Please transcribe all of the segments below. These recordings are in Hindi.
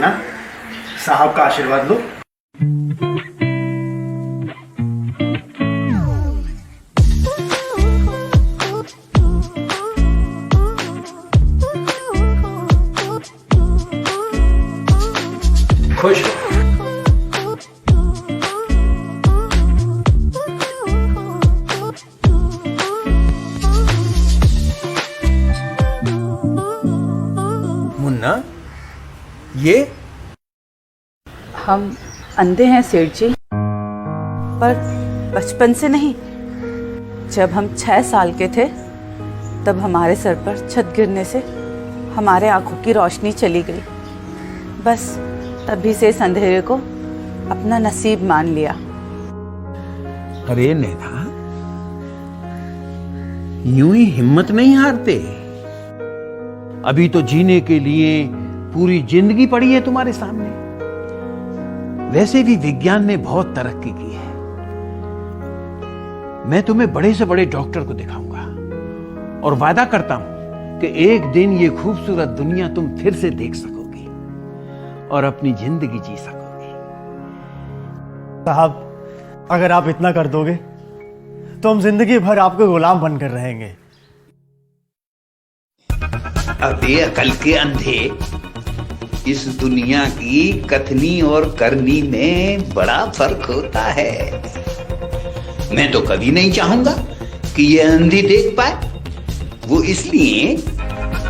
नैना, साहब का आशीर्वाद लो। खुश हो। मुन्ना, ये हम अंधे हैं सेठ जी, पर बचपन से नहीं। जब हम 6 साल के थे तब हमारे सर पर छत गिरने से हमारे आंखों की रोशनी चली गई। बस तभी से इस अंधेरे को अपना नसीब मान लिया। अरे नैना, यूं ही हिम्मत नहीं हारते। अभी तो जीने के लिए पूरी जिंदगी पड़ी है तुम्हारे सामने। वैसे भी विज्ञान ने बहुत तरक्की की है। मैं तुम्हें बड़े से बड़े डॉक्टर को दिखाऊंगा और वादा करता हूं कि एक दिन ये खूबसूरत दुनिया तुम फिर से देख सकोगी और अपनी जिंदगी जी सकोगी। साहब, अगर आप इतना कर दोगे तो हम जिंदगी भर आपके गुलाम बनकर रहेंगे। अबे अकल के अंधे, इस दुनिया की कथनी और करनी में बड़ा फर्क होता है। मैं तो कभी नहीं चाहूंगा कि ये अंधी देख पाए। वो इसलिए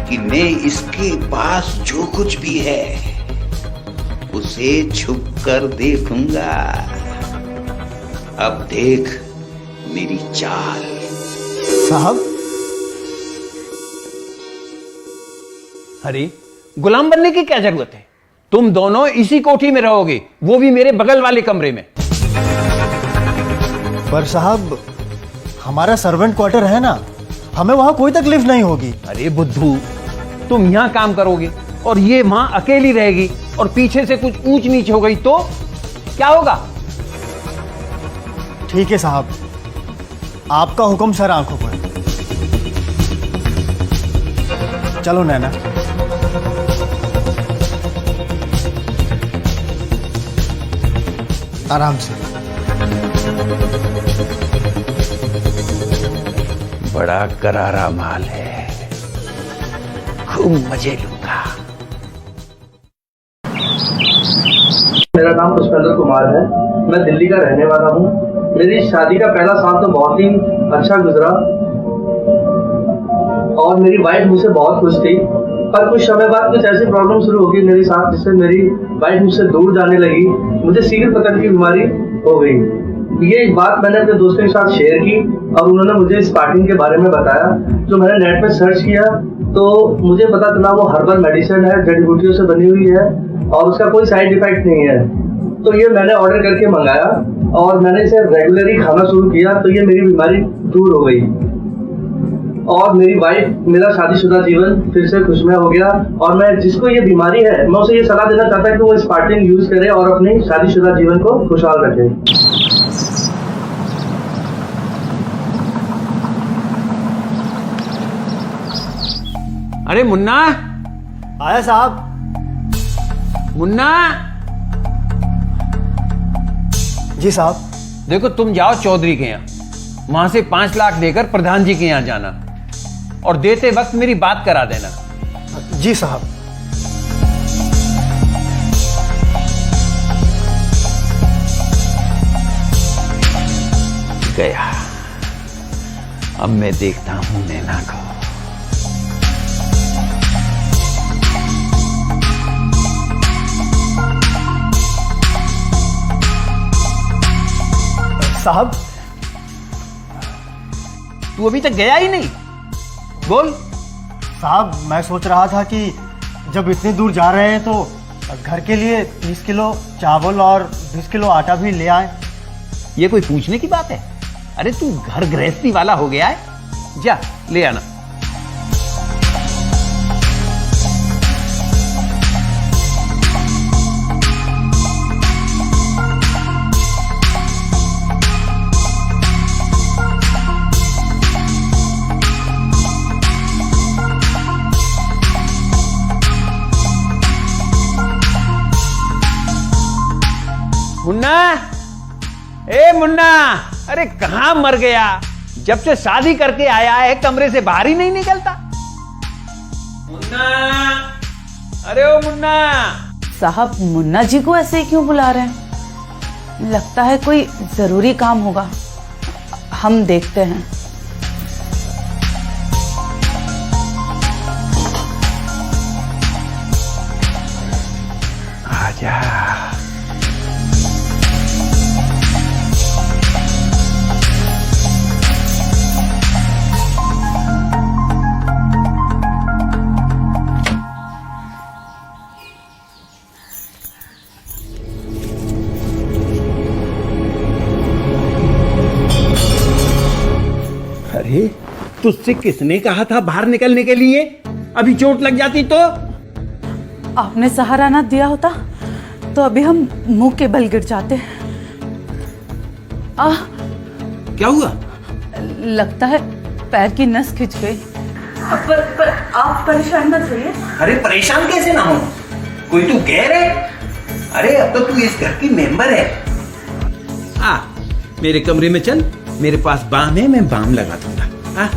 कि मैं इसके पास जो कुछ भी है उसे छुप कर देखूंगा। अब देख मेरी चाल। साहब, अरे गुलाम बनने की क्या जरूरत है? तुम दोनों इसी कोठी में रहोगे, वो भी मेरे बगल वाले कमरे में। पर साहब, हमारा सर्वेंट क्वार्टर है ना, हमें वहां कोई तकलीफ नहीं होगी। अरे बुद्धू, तुम यहां काम करोगे और ये वहां अकेली रहेगी और पीछे से कुछ ऊंच नीच हो गई तो क्या होगा? ठीक है साहब, आपका हुक्म सर आंखों पर। चलो नैना। आराम से। बड़ा करारा माल है, खूब मजे लूंगा। मेरा नाम पुष्पेंद्र कुमार है। मैं दिल्ली का रहने वाला हूँ। मेरी शादी का पहला साल तो बहुत ही अच्छा गुजरा और मेरी वाइफ मुझसे बहुत खुश थी। पर कुछ समय बाद कुछ ऐसी प्रॉब्लम शुरू हो गई मेरे साथ, जिससे मेरी वाइफ मुझसे दूर जाने लगी। मुझे शीघ्र पतन की बीमारी हो गई। ये बात मैंने अपने दोस्तों के साथ शेयर की और उन्होंने मुझे स्पार्टिन के बारे में बताया। जो मैंने नेट पे सर्च किया तो मुझे पता चला वो हर्बल मेडिसिन है, जड़ी बूटियों से बनी हुई है और उसका कोई साइड इफेक्ट नहीं है। तो ये मैंने ऑर्डर करके मंगाया और मैंने इसे रेगुलरली खाना शुरू किया तो ये मेरी बीमारी दूर हो गई और मेरी वाइफ, मेरा शादीशुदा जीवन फिर से खुशमय हो गया। और मैं जिसको ये बीमारी है, मैं उसे ये सलाह देना चाहता हूँ कि वो स्पार्टिन यूज करे और अपने शादीशुदा जीवन को खुशहाल रखे। अरे मुन्ना, आया साहब। मुन्ना, जी साहब। देखो तुम जाओ चौधरी के यहाँ, वहां से 5 लाख देकर प्रधान जी के यहाँ जाना और देते वक्त मेरी बात करा देना। जी साहब। गया। अब मैं देखता हूं नैना को। साहब, तू अभी तक गया ही नहीं, बोल। साहब मैं सोच रहा था कि जब इतनी दूर जा रहे हैं तो घर के लिए 30 किलो चावल और 20 किलो आटा भी ले आए। ये कोई पूछने की बात है? अरे तू घर गृहस्थी वाला हो गया है, जा ले आना। मुन्ना, ए मुन्ना, अरे कहां मर गया? जब से शादी करके आया है कमरे से बाहर ही नहीं निकलता। मुन्ना, अरे ओ मुन्ना। साहब मुन्ना जी को ऐसे ही क्यों बुला रहे हैं? लगता है कोई जरूरी काम होगा, हम देखते हैं। आजा। अरे तुझसे किसने कहा था बाहर निकलने के लिए? अभी चोट लग जाती तो? आपने सहारा ना दिया होता तो अभी हम मुंह के बल गिर जाते। क्या हुआ? लगता है पैर की नस खिंच गई। पर आप परेशान मत होइए। अरे परेशान कैसे ना हो? कोई तू गैर है? अरे अब तो तू इस घर की मेंबर है। आ मेरे कमरे में चल, मेरे पास बाम है, मैं बाम लगा दूंगा। आ?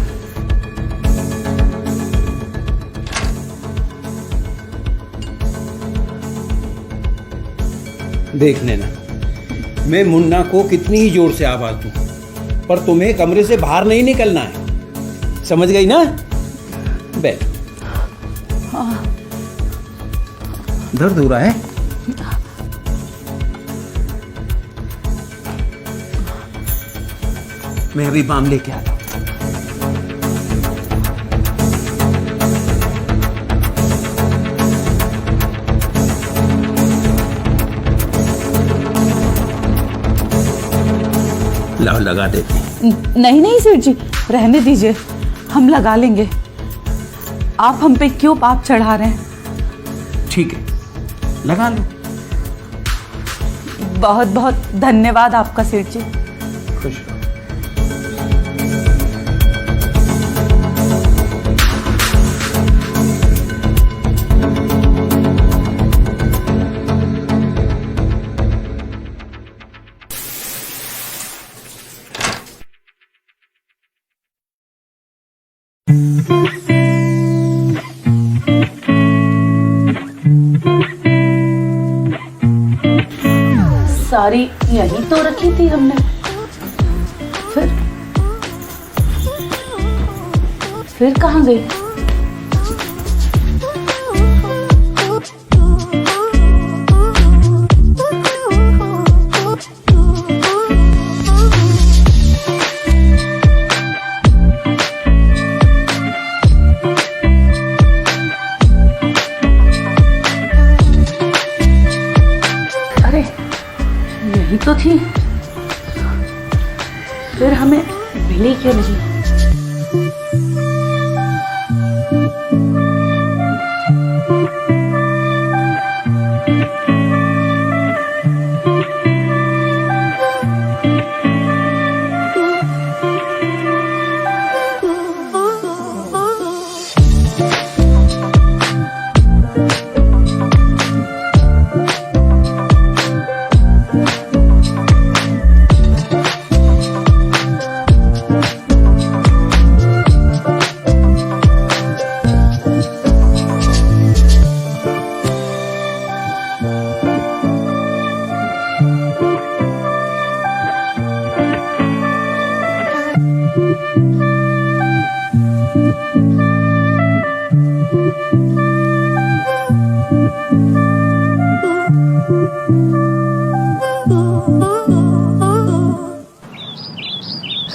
देख लेना, मैं मुन्ना को कितनी ही जोर से आवाज दूं, पर तुम्हें कमरे से बाहर नहीं निकलना है, समझ गई ना? बैठ। दर्द हो रहा है? मैं अभी बाम लेके आता हूं। लाओ लगा देते हैं। नहीं नहीं सेठ जी, रहने दीजिए, हम लगा लेंगे। आप हम पे क्यों पाप चढ़ा रहे हैं? ठीक है, लगा लो। बहुत बहुत धन्यवाद आपका सेठ जी। खुश रहो। सारी यहीं तो रखी थी हमने। फिर कहाँ गई? यही तो थी, फिर हमें मिली क्यों नहीं?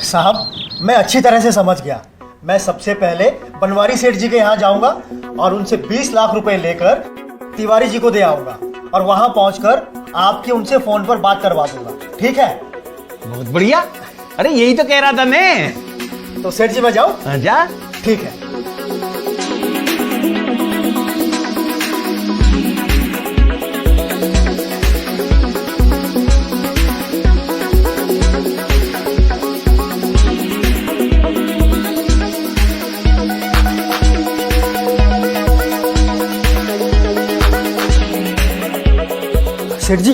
साहब मैं अच्छी तरह से समझ गया। मैं सबसे पहले बनवारी सेठ जी के यहाँ जाऊंगा और उनसे 20 लाख रुपए लेकर तिवारी जी को दे आऊंगा और वहां पहुंचकर आपकी उनसे फोन पर बात करवा दूंगा। ठीक है? बहुत बढ़िया। अरे यही तो कह रहा था मैं। तो सेठ जी मैं जाऊं? जा। ठीक है। सेठ जी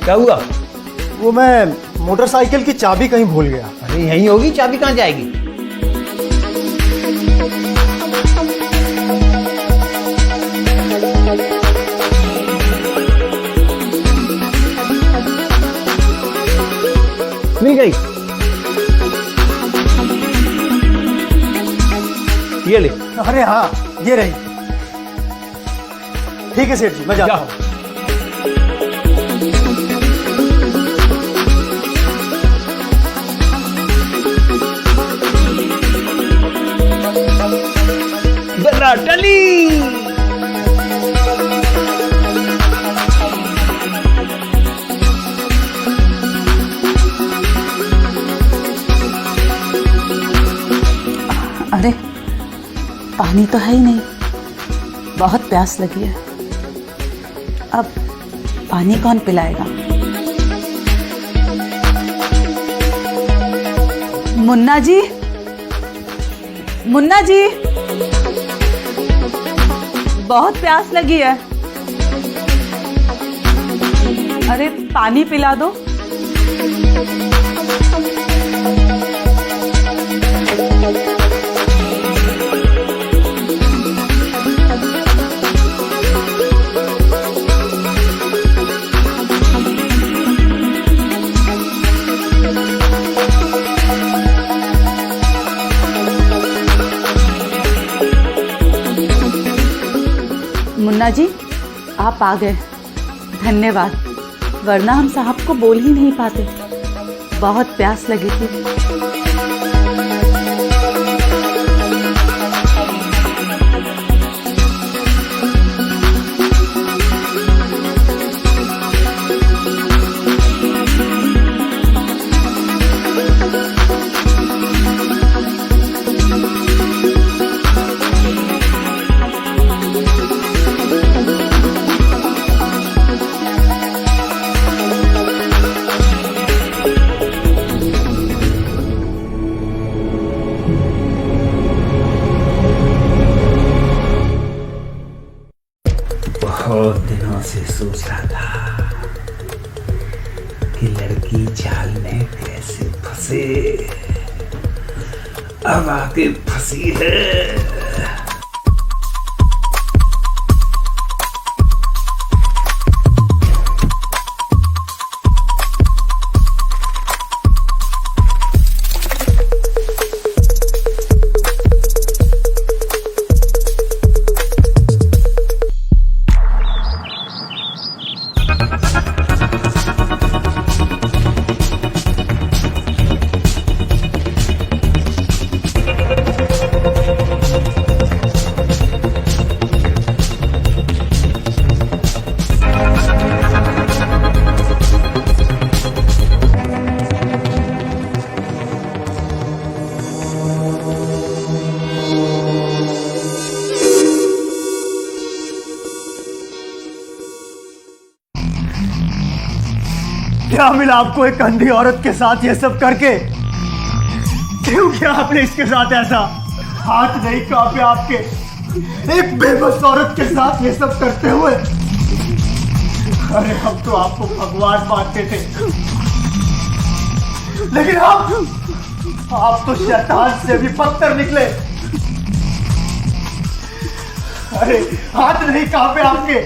क्या हुआ? वो मैं मोटरसाइकिल की चाबी कहीं भूल गया। अरे यहीं होगी, चाबी कहाँ जाएगी? मिल गई। ये ले। अरे हाँ, ये रही। ठीक है सेठ जी, मैं जाता जा। हूँ। बना टली। अरे पानी तो है ही नहीं, बहुत प्यास लगी है। अब पानी कौन पिलाएगा? मुन्ना जी, मुन्ना जी, बहुत प्यास लगी है। अरे पानी पिला दो। मुन्ना जी, आप आ गए, धन्यवाद, वरना हम साहब को बोल ही नहीं पाते, बहुत प्यास लगी थी। बहुत दिनों से सोच रहा था कि लड़की जाल में कैसे फंसे, अब आके फंसी है। क्या मिला आपको एक अंधी औरत के साथ ये सब करके? क्यों किया आपने इसके साथ ऐसा? हाथ नहीं कांपे आपके एक बेबस औरत के साथ ये सब करते हुए? अरे हम तो आपको भगवान मानते थे, लेकिन आप तो शैतान से भी बदतर निकले। अरे हाथ नहीं कांपे आपके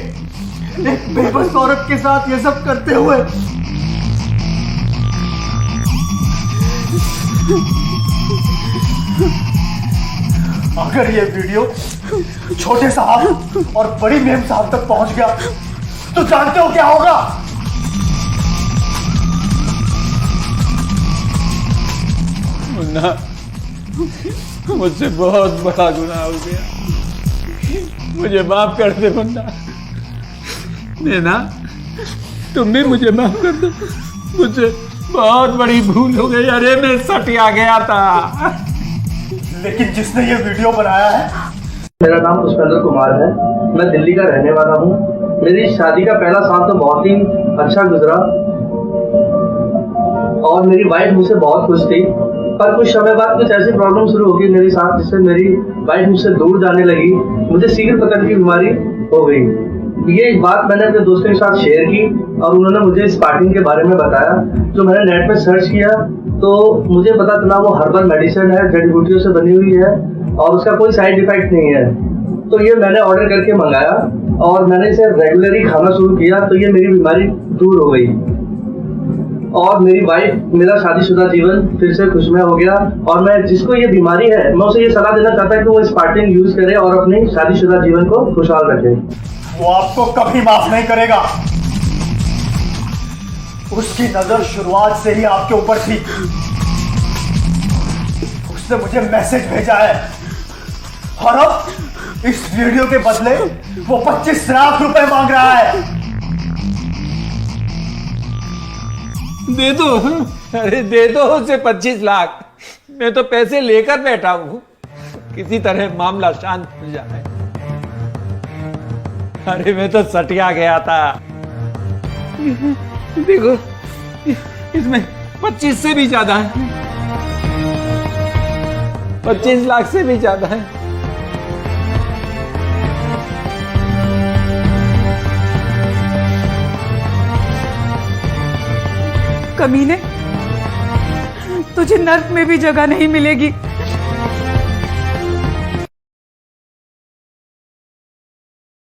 एक बेबस औरत के साथ ये सब करते हुए? अगर ये वीडियो छोटे साहब और बड़ी मेम साहब तक पहुंच गया तो जानते हो क्या होगा? मुन्ना, मुझसे बहुत बड़ा गुनाह हो गया, मुझे माफ कर दे मुन्ना। नैना, तुम भी मुझे माफ कर दो, मुझे बहुत बड़ी भूल हो गई। अरे मैं सटिया गया था। लेकिन जिसने ये वीडियो बनाया है, मेरा नाम पुष्पेंद्र कुमार है, मैं दिल्ली का रहने वाला हूँ। मेरी शादी का पहला साल तो बहुत ही अच्छा गुजरा और मेरी वाइफ मुझसे बहुत खुश थी, पर कुछ समय बाद कुछ ऐसी प्रॉब्लम शुरू हो गई मेरे साथ, जिससे मेरी वाइफ मुझसे दूर जाने लगी। मुझे शीघ्र पतन की बीमारी हो गई। ये बात मैंने अपने दोस्तों के साथ शेयर की और उन्होंने मुझे स्पार्टिन के बारे में बताया। जो मैंने नेट पे सर्च किया तो मुझे पता चला वो हर्बल मेडिसिन है, जड़ी बूटियों से बनी हुई है और उसका कोई साइड इफेक्ट नहीं है। तो ये मैंने ऑर्डर करके मंगाया और मैंने इसे रेगुलरली खाना शुरू किया तो ये मेरी बीमारी दूर हो गई और मेरी वाइफ, मेरा शादीशुदा जीवन फिर से खुशमय हो गया। और मैं जिसको ये बीमारी है मैं उसे ये सलाह देना चाहता हूँ कि वो स्पार्टिन यूज करे और अपने शादीशुदा जीवन को खुशहाल रखे। वो आपको कभी माफ नहीं करेगा। उसकी नजर शुरुआत से ही आपके ऊपर थी। उसने मुझे मैसेज भेजा है और अब इस वीडियो के बदले वो 25 लाख रुपए मांग रहा है। दे दो, अरे दे दो उसे 25 लाख। मैं तो पैसे लेकर बैठा हूं, किसी तरह मामला शांत हो जाए। अरे मैं तो सटिया गया था। देखो इसमें 25 से भी ज्यादा है, 25 लाख से भी ज्यादा है। कमीने, तुझे नर्क में भी जगह नहीं मिलेगी।